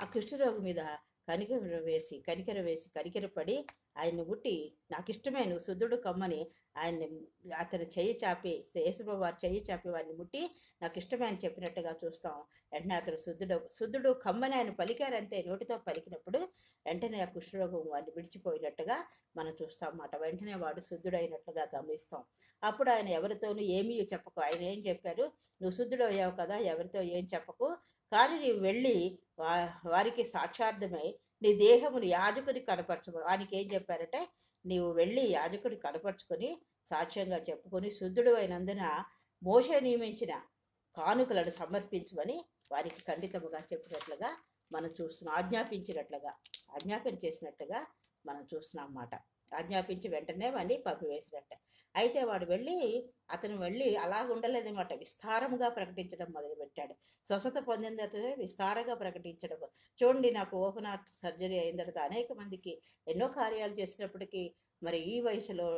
ఆ కుష్ఠరోగి మీద కనికరపడి ఆయన్ని ముట్టి, నాకు ఇష్టమే, నువ్వు శుద్ధుడు కమ్మని ఆయన్ని, అతను చెయ్యి చాపి, యేసుప్రభు వారు చెయ్యి చాపి వారిని ముట్టి నాకు ఇష్టమే అని చెప్పినట్టుగా చూస్తాం. వెంటనే అతను శుద్ధుడు కమ్మని ఆయన పలికారంతే, నోటితో పలికినప్పుడు వెంటనే ఆ కుష్ఠరోగం వారిని విడిచిపోయినట్టుగా మనం చూస్తాం అన్నమాట. వెంటనే వాడు శుద్ధుడైనట్లుగా గమనిస్తాం. అప్పుడు ఆయన ఎవరితోనూ ఏమీ చెప్పకు. ఆయన ఏం చెప్పారు, నువ్వు శుద్ధుడు అయ్యావు కదా, ఎవరితో ఏం చెప్పకు, కానీ నీవు వెళ్ళి వారికి సాక్షార్థమై నీ దేహమును యాజకుని కనపరచు. వానికి ఏం చెప్పారంటే, నీవు వెళ్ళి యాజకుని కనపరుచుకొని సాక్ష్యంగా చెప్పుకొని శుద్ధుడు అయినందున మోషే నియమించిన కానుకలను సమర్పించమని వారికి ఖండితముగా చెప్పినట్లుగా మనం చూస్తున్నాం. ఆజ్ఞాపన చేసినట్టుగా మనం చూస్తున్నాం అన్నమాట. ఆజ్ఞాపించి వెంటనే వాడిని పంపివేసినట్టే. అయితే అతను వెళ్ళి అలా ఉండలేదన్నమాట. విస్తారముగా ప్రకటించడం మొదలుపెట్టాడు. స్వస్థత పొందిన తర్వాత విస్తారంగా ప్రకటించడం. చూడండి, నాకు ఓపెన్ హార్ట్ సర్జరీ అయిన తర్వాత అనేక మందికి ఎన్నో కార్యాలు చేసినప్పటికీ, మరి ఈ వయసులో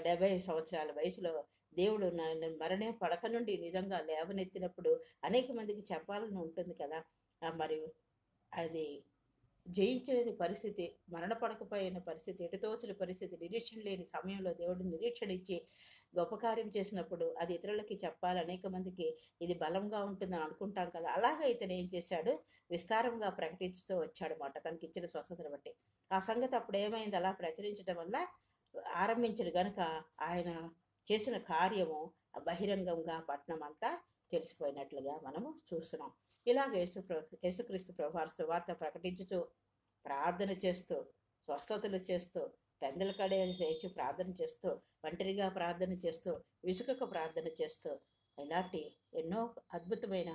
70 సంవత్సరాల వయసులో దేవుడు నన్ను మరణం పడక నుండి నిజంగా లేవనెత్తినప్పుడు అనేక మందికి చెప్పాలని ఉంటుంది కదా. మరి అది జయించలేని పరిస్థితి, మరణ పడకపోయిన పరిస్థితి, ఎటుతోచని పరిస్థితి, నిరీక్షణ లేని సమయంలో దేవుడు నిరీక్షణ ఇచ్చి గొప్ప కార్యం చేసినప్పుడు అది ఇతరులకి చెప్పాలి, అనేక మందికి ఇది బలంగా ఉంటుందని అనుకుంటాం కదా. అలాగే ఇతను ఏం చేశాడు, విస్తారంగా ప్రకటించుతూ వచ్చాడనమాట తనకి ఇచ్చిన స్వస్థతను బట్టి. ఆ సంగతి అప్పుడు ఏమైంది, అలా ప్రచురించడం వల్ల ఆరంభించడు గనుక ఆయన చేసిన కార్యము బహిరంగంగా పట్టణం అంతా తెలిసిపోయినట్లుగా మనము చూస్తున్నాం. ఇలాగ యేసుక్రీస్తు ప్రభువారు సువార్త ప్రకటించుతూ, ప్రార్థన చేస్తూ, స్వస్థతలు చేస్తూ, పెందల కడే లేచి ప్రార్థన చేస్తూ, ఒంటరిగా ప్రార్థన చేస్తూ, విసుకకు ప్రార్థన చేస్తూ, ఇలాంటి ఎన్నో అద్భుతమైన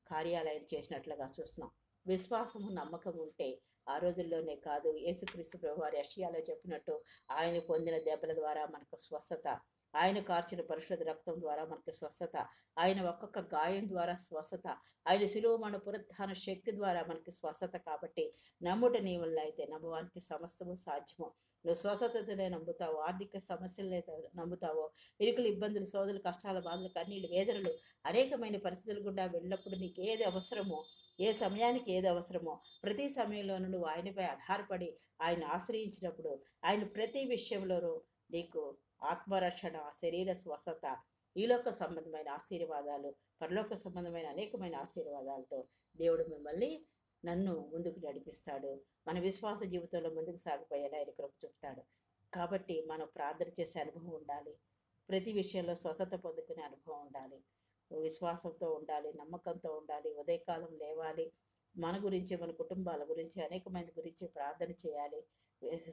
కార్యాలు ఆయన చేసినట్లుగా చూస్తున్నాం. విశ్వాసము, నమ్మకం ఉంటే ఆ రోజుల్లోనే కాదు, యేసుక్రీస్తు ప్రభువారు యెషయాలో చెప్పినట్టు ఆయన పొందిన దెబ్బల ద్వారా మనకు స్వస్థత, ఆయన కార్చిన పరిశుద్ధ రక్తం ద్వారా మనకి స్వస్థత, ఆయన ఒక్కొక్క గాయం ద్వారా స్వస్థత, ఆయన శిలువ మన పునరుత్థాన శక్తి ద్వారా మనకి స్వస్థత. కాబట్టి నమ్ముట నీ వల్ల అయితే నమ్మవానికి సమస్తము సాధ్యము. నువ్వు స్వస్థతనే నమ్ముతావో, ఆర్థిక సమస్యలనే నమ్ముతావో, ఇరుకులు, ఇబ్బందులు, సోదరులు, కష్టాల, బాధలు, కన్నీళ్ళు, వేదనలు, అనేకమైన పరిస్థితులు గుండా వెళ్ళినప్పుడు నీకు ఏది అవసరమో, ఏ సమయానికి ఏది అవసరమో ప్రతి సమయంలోనూ నువ్వు ఆయనపై ఆధారపడి ఆయన ఆశ్రయించినప్పుడు ఆయన ప్రతి విషయంలోనూ నీకు ఆత్మరక్షణ, శరీర స్వస్థత, ఈలోక సంబంధమైన ఆశీర్వాదాలు, పరలోక సంబంధమైన అనేకమైన ఆశీర్వాదాలతో దేవుడు మిమ్మల్ని, నన్ను ముందుకు నడిపిస్తాడు. మన విశ్వాస జీవితంలో ముందుకు సాగిపోయేలా ఆయన కృప చూపుతాడు. కాబట్టి మనం ప్రార్థన చేసే అనుభవం ఉండాలి, ప్రతి విషయంలో స్వస్థత పొందుకునే అనుభవం ఉండాలి, విశ్వాసంతో ఉండాలి, నమ్మకంతో ఉండాలి, ఉదయకాలం లేవాలి, మన గురించి, మన కుటుంబాల గురించి, అనేక మంది గురించి ప్రార్థన చేయాలి,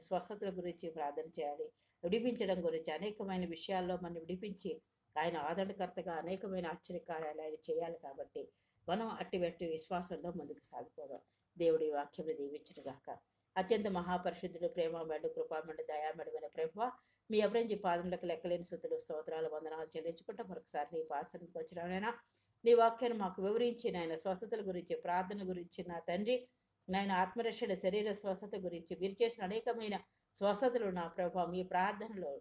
స్వస్థతల గురించి ప్రార్థన చేయాలి, విడిపించడం గురించి, అనేకమైన విషయాల్లో మనం విడిపించి ఆయన ఆదరణకర్తగా అనేకమైన ఆశ్చర్యకార్యాలు ఆయన చేయాలి. కాబట్టి మనం అట్టి విశ్వాసంలో ముందుకు సాగిపోదాం. దేవుడి వాక్యం దీవించుగాక. అత్యంత మహాపరిశుద్ధుడు, ప్రేమమేడు, కృపామేడు, దయామేడమైన ప్రభువా, మీ అబ్రంజి పాదములకు లెక్కలేని స్తుతులు, స్తోత్రాలు, వందనాలు చెల్లించుకుంటూ మరొకసారి నీ పాసనకు వచ్చినానైనా నీ వాక్యాన్ని మాకు వివరించి, నాయన స్వస్థతల గురించి, ప్రార్థన గురించి, నా తండ్రి నాయన ఆత్మరక్షణ, శరీర స్వస్థత గురించి మీరు చేసిన అనేకమైన స్వస్థతలు నా ప్రభావ, మీ ప్రార్థనలో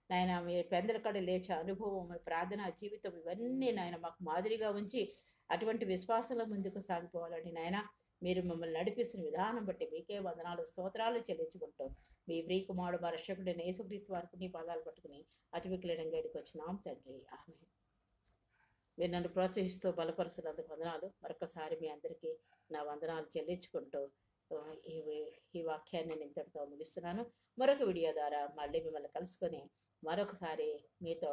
నాయన మీ పెందల కడ లేచే అనుభవం, మీ ప్రార్థనా జీవితం, ఇవన్నీ నాయన మాకు మాదిరిగా ఉంచి అటువంటి విశ్వాసంలో ముందుకు సాగిపోవాలని నాయన మీరు మమ్మల్ని నడిపిస్తున్న విధానం బట్టి మీకే వందనాలు, స్తోత్రాలు చెల్లించుకుంటూ మీ ప్రియకుమారుడు మా రక్షకుడైన యేసుక్రీస్తు వారికి నీ పాదాలు పట్టుకుని అతివికులైన గడికి వచ్చినాం తండ్రి, ఆమేన్. మీరు నన్ను ప్రోత్సహిస్తూ బలపరుస్తున్నందుకు వందనాలు. మరొకసారి మీ అందరికీ నా వందనాలు చెల్లించుకుంటూ ఈ వాక్యాన్ని నేను ఇంతటితో ముగిస్తున్నాను. మరొక వీడియో ద్వారా మళ్ళీ మిమ్మల్ని కలుసుకొని మరొకసారి మీతో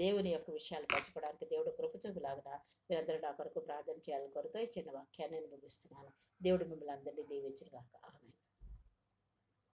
దేవుని యొక్క విషయాలు పంచుకోవడానికి దేవుడు కృప చూపులాగా మీరందరూ నా కొరకు ప్రార్థన చేయాలని కోరుతూ ఈ చిన్న వాక్యాన్ని నేను ముగిస్తున్నాను. దేవుడు మిమ్మల్ని అందరినీ దీవించుగాక. ఆమేన్.